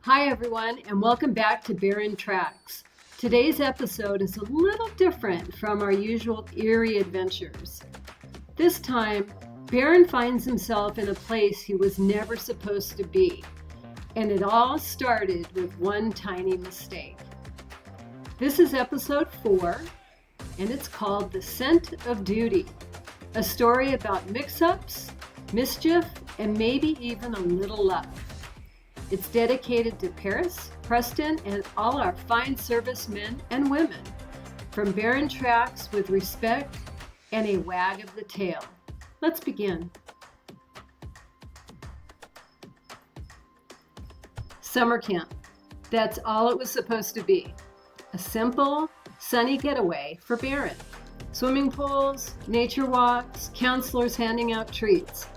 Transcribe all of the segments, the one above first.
Hi everyone, and welcome back to Barron Tracks. Today's episode is a little different from our usual eerie adventures. This time, Barron finds himself in a place he was never supposed to be, and it all started with one tiny mistake. This is episode 4, and it's called The Scent of Duty, a story about mix-ups, mischief, and maybe even a little luck. It's dedicated to Paris, Preston, and all our fine servicemen and women. From Barron Tracks with respect and a wag of the tail. Let's begin. Summer camp. That's all it was supposed to be. A simple, sunny getaway for Barron. Swimming pools, nature walks, counselors handing out treats.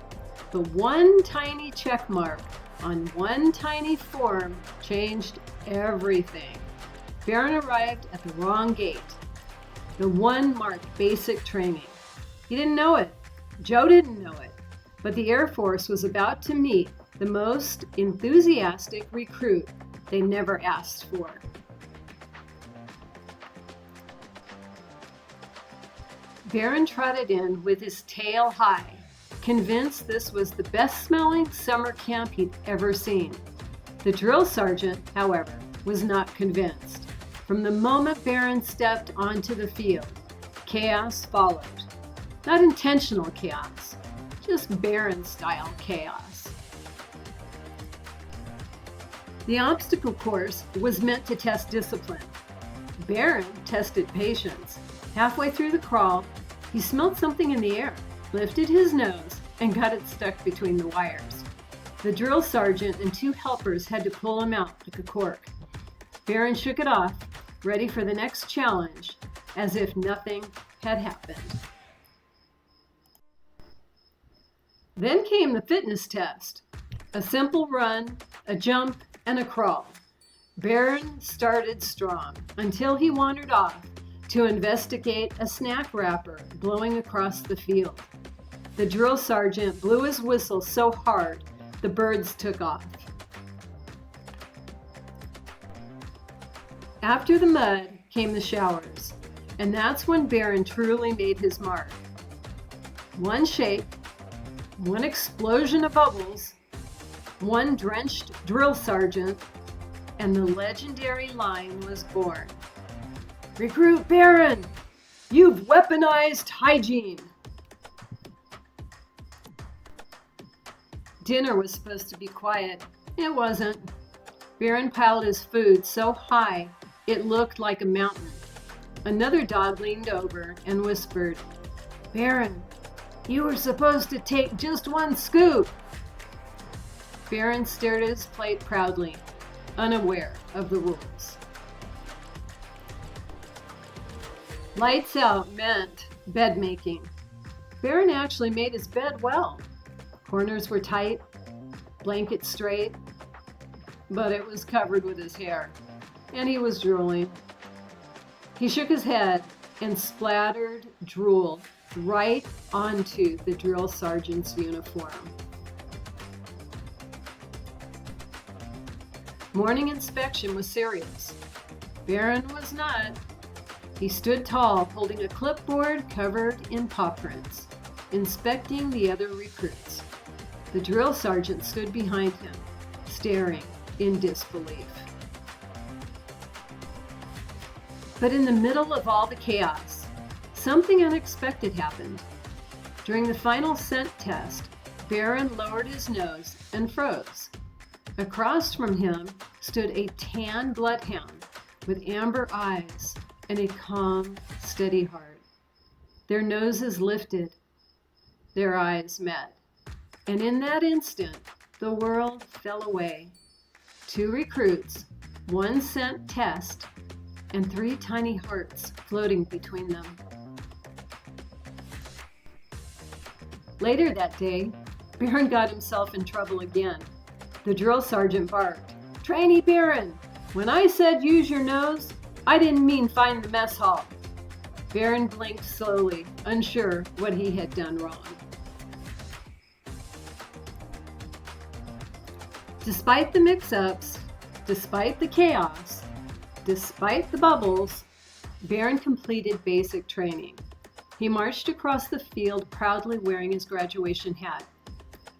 But one tiny check mark on one tiny form changed everything. Barron arrived at the wrong gate. The one marked basic training. He didn't know it. Joe didn't know it. But the Air Force was about to meet the most enthusiastic recruit they never asked for. Barron trotted in with his tail high, convinced this was the best-smelling summer camp he'd ever seen. The drill sergeant, however, was not convinced. From the moment Barron stepped onto the field, chaos followed. Not intentional chaos, just Barron-style chaos. The obstacle course was meant to test discipline. Barron tested patience. Halfway through the crawl, he smelled something in the air, lifted his nose, and got it stuck between the wires. The drill sergeant and 2 helpers had to pull him out like a cork. Barron shook it off, ready for the next challenge, as if nothing had happened. Then came the fitness test. A simple run, a jump, and a crawl. Barron started strong until he wandered off to investigate a snack wrapper blowing across the field. The drill sergeant blew his whistle so hard, the birds took off. After the mud came the showers, and that's when Barron truly made his mark. One shake, one explosion of bubbles, one drenched drill sergeant, and the legendary line was born. "Recruit Barron, you've weaponized hygiene." Dinner was supposed to be quiet. It wasn't. Barron piled his food so high it looked like a mountain. Another dog leaned over and whispered, "Barron, you were supposed to take just one scoop." Barron stared at his plate proudly, unaware of the rules. Lights out meant bed making. Barron actually made his bed well. Corners were tight, blanket straight, but it was covered with his hair, and he was drooling. He shook his head and splattered drool right onto the drill sergeant's uniform. Morning inspection was serious. Barron was not. He stood tall, holding a clipboard covered in paw prints, inspecting the other recruits. The drill sergeant stood behind him, staring in disbelief. But in the middle of all the chaos, something unexpected happened. During the final scent test, Barron lowered his nose and froze. Across from him stood a tan bloodhound with amber eyes and a calm, steady heart. Their noses lifted, their eyes met. And in that instant, the world fell away. 2 recruits, 1 scent test, and 3 tiny hearts floating between them. Later that day, Barron got himself in trouble again. The drill sergeant barked, "Trainee Barron, when I said use your nose, I didn't mean find the mess hall." Barron blinked slowly, unsure what he had done wrong. Despite the mix-ups, Despite the chaos, despite the bubbles, Barron completed basic training. He marched across the field proudly wearing his graduation hat.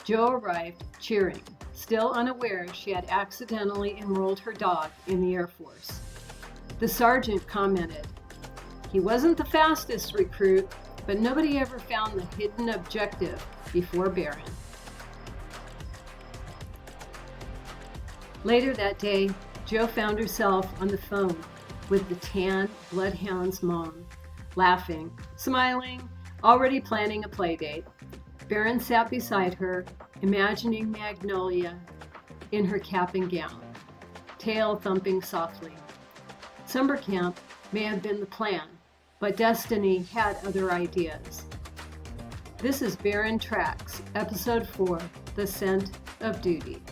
Jo arrived, cheering, still unaware she had accidentally enrolled her dog in the Air Force. The sergeant commented, "He wasn't the fastest recruit, but nobody ever found the hidden objective before Barron." Later that day, Jo found herself on the phone with the tan bloodhound's mom, laughing, smiling, already planning a play date. Barron sat beside her, imagining Magnolia in her cap and gown, tail thumping softly. Summer camp may have been the plan, but destiny had other ideas. This is Barron Tracks, Episode 4, The Scent of Duty.